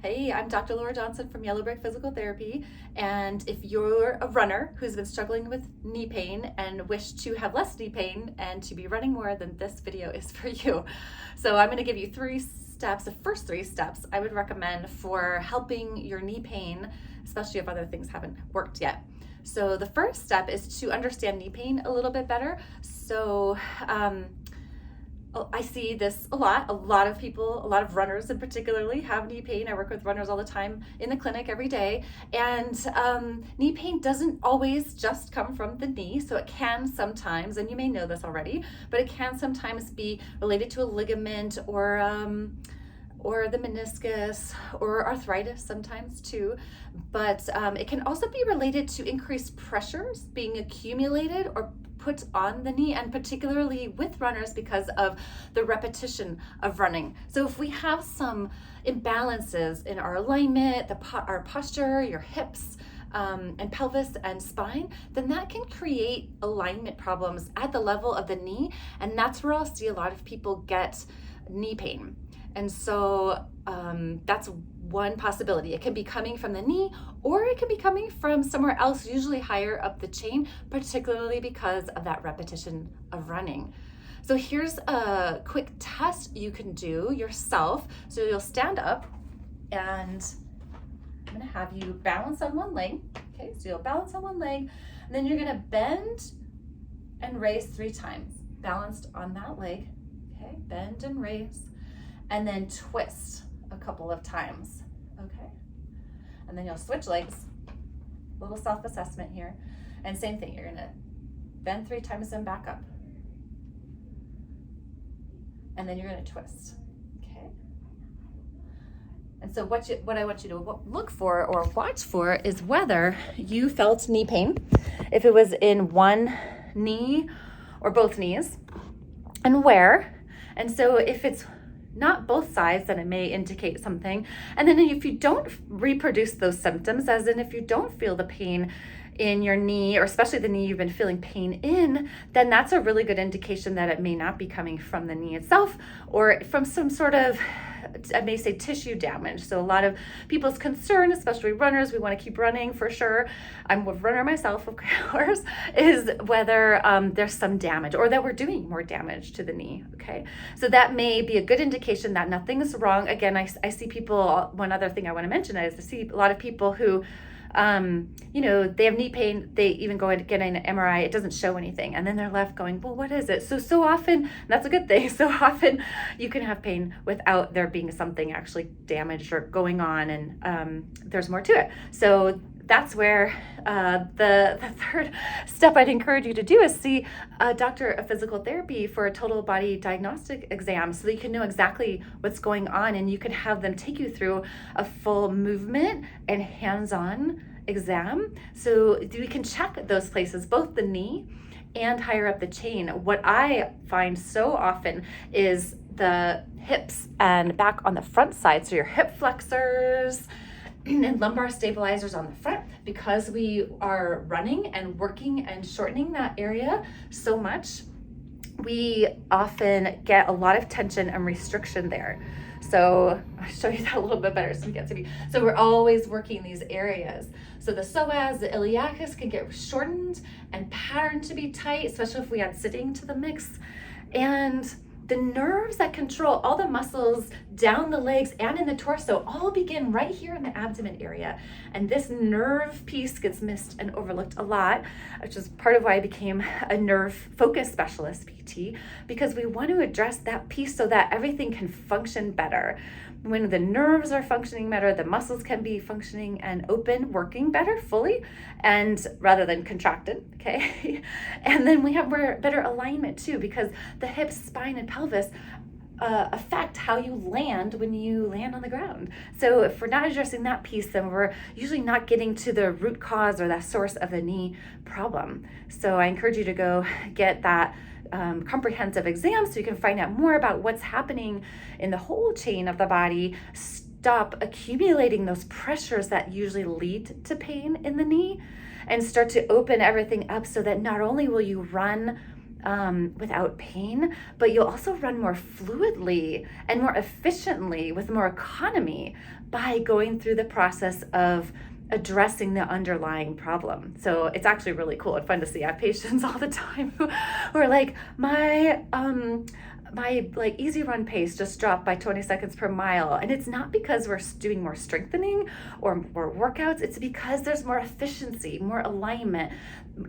Hey, I'm Dr. Lara Johnson from Yellow Brick Physical Therapy, and if you're a runner who's been struggling with knee pain and wish to have less knee pain and to be running more, then this video is for you. So I'm going to give you 3 steps, the first 3 steps I would recommend for helping your knee pain, especially if other things haven't worked yet. So the first step is to understand knee pain a little bit better. So I see this a lot of people, a lot of runners in particularly have knee pain. I work with runners all the time in the clinic every day. And knee pain doesn't always just come from the knee. So it can sometimes, and you may know this already, but it can sometimes be related to a ligament or the meniscus or arthritis sometimes too. But it can also be related to increased pressures being accumulated or put on the knee, and particularly with runners because of the repetition of running. So if we have some imbalances in our alignment, our posture, your hips, and pelvis and spine, then that can create alignment problems at the level of the knee, and that's where I'll see a lot of people get knee pain. And so that's one possibility. It can be coming from the knee, or it can be coming from somewhere else, usually higher up the chain, particularly because of that repetition of running. So here's a quick test you can do yourself. So you'll stand up, and I'm gonna have you balance on one leg. Okay, so you'll balance on one leg, and then you're gonna bend and raise 3 times. Balanced on that leg, okay, bend and raise, and then twist a couple of times, okay? And then you'll switch legs, a little self-assessment here. And same thing, you're gonna bend 3 times and back up. And then you're gonna twist, okay? And so what I want you to look for or watch for is whether you felt knee pain, if it was in one knee or both knees, and where. And so if it's not both sides, then it may indicate something. And then if you don't reproduce those symptoms, as in if you don't feel the pain in your knee, or especially the knee you've been feeling pain in, then that's a really good indication that it may not be coming from the knee itself or from some sort of, I may say, tissue damage. So a lot of people's concern, especially runners, we want to keep running for sure. I'm a runner myself, of course, is whether there's some damage or that we're doing more damage to the knee, okay? So that may be a good indication that nothing is wrong. Again, I see people, one other thing I want to mention is I see a lot of people who they have knee pain, they even go and get an MRI, it doesn't show anything. And then they're left going, well, what is it? So often, and that's a good thing, so often you can have pain without there being something actually damaged or going on, and there's more to it. So that's where the third step I'd encourage you to do is see a doctor of physical therapy for a total body diagnostic exam so that you can know exactly what's going on, and you can have them take you through a full movement and hands-on exam so we can check those places, both the knee and higher up the chain. What I find so often is the hips and back on the front side, so your hip flexors and lumbar stabilizers on the front, because we are running and working and shortening that area so much, we often get a lot of tension and restriction there. So I'll show you that a little bit better so you get to be. So we're always working these areas. So the psoas, the iliacus can get shortened and patterned to be tight, especially if we add sitting to the mix. And the nerves that control all the muscles down the legs and in the torso all begin right here in the abdomen area. And this nerve piece gets missed and overlooked a lot, which is part of why I became a nerve focus specialist PT, because we want to address that piece so that everything can function better. When the nerves are functioning better, the muscles can be functioning and open, working better fully, and rather than contracted, okay? And then we have better alignment too, because the hips, spine, and pelvis affect how you land when you land on the ground. So if we're not addressing that piece, then we're usually not getting to the root cause or that source of the knee problem. So I encourage you to go get that comprehensive exam so you can find out more about what's happening in the whole chain of the body. Stop accumulating those pressures that usually lead to pain in the knee, and start to open everything up so that not only will you run without pain, but you'll also run more fluidly and more efficiently with more economy by going through the process of addressing the underlying problem. So it's actually really cool and fun to see. I have patients all the time who are like, my like easy run pace just dropped by 20 seconds per mile. And it's not because we're doing more strengthening or more workouts. It's because there's more efficiency, more alignment.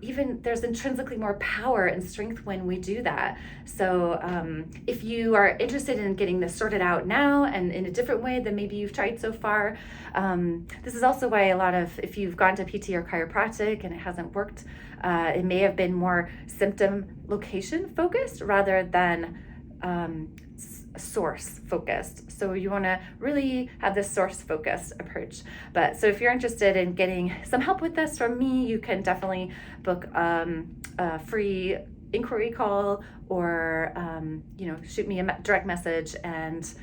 Even there's intrinsically more power and strength when we do that. So if you are interested in getting this sorted out now and in a different way than maybe you've tried so far, this is also why if you've gone to PT or chiropractic and it hasn't worked, it may have been more symptom location focused rather than source focused. So you want to really have this source focused approach. But so if you're interested in getting some help with this from me, you can definitely book a free inquiry call or shoot me a direct message and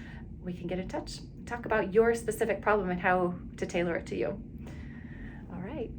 we can get in touch, talk about your specific problem and how to tailor it to you. All right.